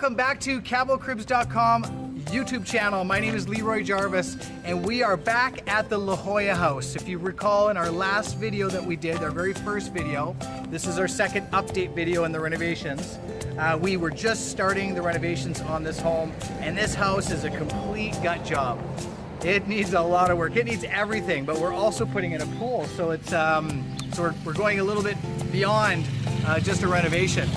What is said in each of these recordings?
welcome back to Cabocribs.com YouTube channel. My name is Leroy Jarvis, and we are back at the La Jolla house. If you recall in our last video that we did, our very first video, this is our second update video in the renovations. We were just starting the renovations on this home, and this house is a complete gut job. It needs a lot of work. It needs everything, but we're also putting in a pool, so it's so we're going a little bit beyond just a renovation.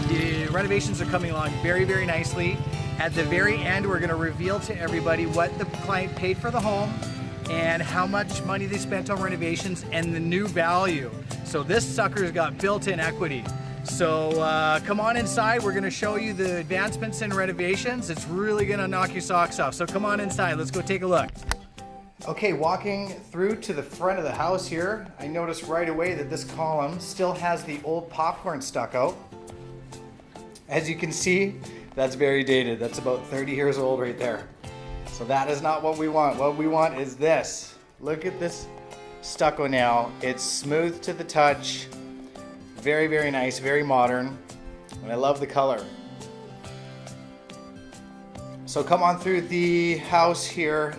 The renovations are coming along very, very nicely. At the very end, we're going to reveal to everybody what the client paid for the home and how much money they spent on renovations and the new value. So this sucker's got built-in equity. So come on inside. We're going to show you the advancements in renovations. It's really going to knock your socks off. So come on inside. Let's go take a look. Okay, walking through to the front of the house here, I noticed right away that this column still has the old popcorn stucco. As you can see, that's very dated. That's about 30 years old right there. So that is not what we want. What we want is this. Look at this stucco now. It's smooth to the touch. Very, very nice, very modern. And I love the color. So come on through the house here.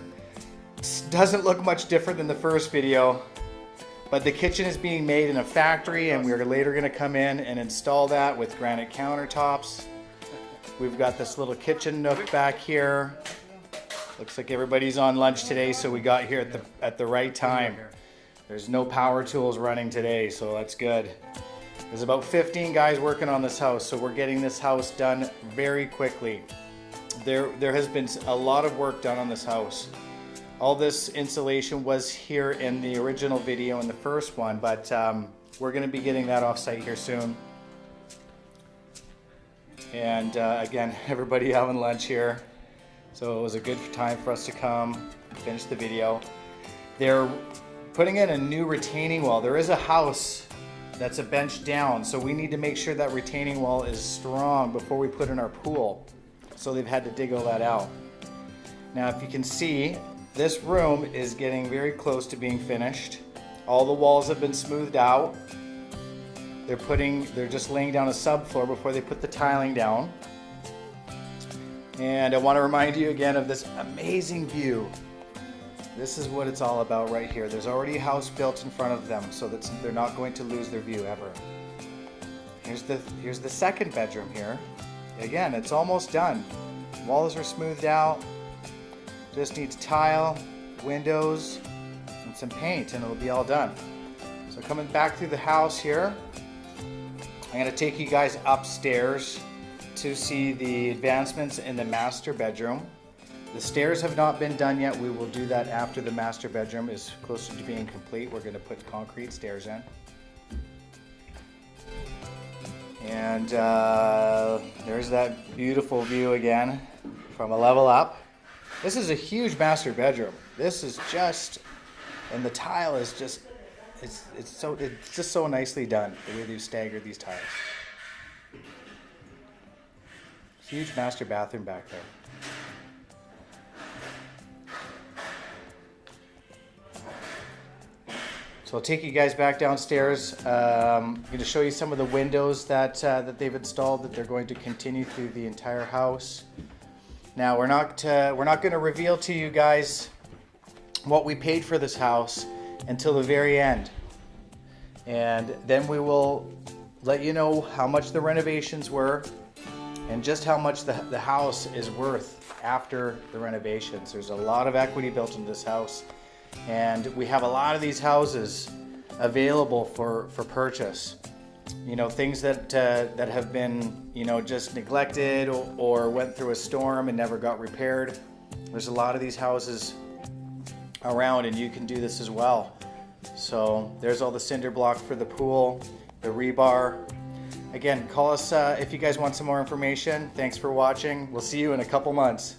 It doesn't look much different than the first video, but the kitchen is being made in a factory, and we're later going to come in and install that with granite countertops. We've got this little kitchen nook back here. Looks like everybody's on lunch today, so we got here at the right time. There's no power tools running today, so that's good. There's about 15 guys working on this house, so we're getting this house done very quickly. There has been a lot of work done on this house. All this insulation was here in the original video in the first one, but we're going to be getting that off site here soon. And again, everybody having lunch here. So it was a good time for us to come finish the video. They're putting in a new retaining wall. There is a house that's a bench down, so we need to make sure that retaining wall is strong before we put in our pool. So they've had to dig all that out. Now if you can see, this room is getting very close to being finished. All the walls have been smoothed out. They're just laying down a subfloor before they put the tiling down. And I want to remind you again of this amazing view. This is what it's all about right here. There's already a house built in front of them, so that they're not going to lose their view ever. Here's the second bedroom here. Again, it's almost done. Walls are smoothed out. Just needs tile, windows, and some paint, and it'll be all done. So coming back through the house here, I'm going to take you guys upstairs to see the advancements in the master bedroom. The stairs have not been done yet. We will do that after the master bedroom is closer to being complete. We're going to put concrete stairs in. And there's that beautiful view again from a level up. This is a huge master bedroom. This is just, and the tile is just, it's just so nicely done, the way they've staggered these tiles. Huge master bathroom back there. So I'll take you guys back downstairs. I'm going to show you some of the windows that they've installed that they're going to continue through the entire house. Now we're not going to reveal to you guys what we paid for this house until the very end, and then we will let you know how much the renovations were and just how much the house is worth after the renovations. There's a lot of equity built into this house, and we have a lot of these houses available for purchase. You know, things that have been, you know, just neglected or went through a storm and never got repaired. There's a lot of these houses around, and you can do this as well. So there's all the cinder block for the pool, the rebar. Again, call us if you guys want some more information. Thanks for watching. We'll see you in a couple months.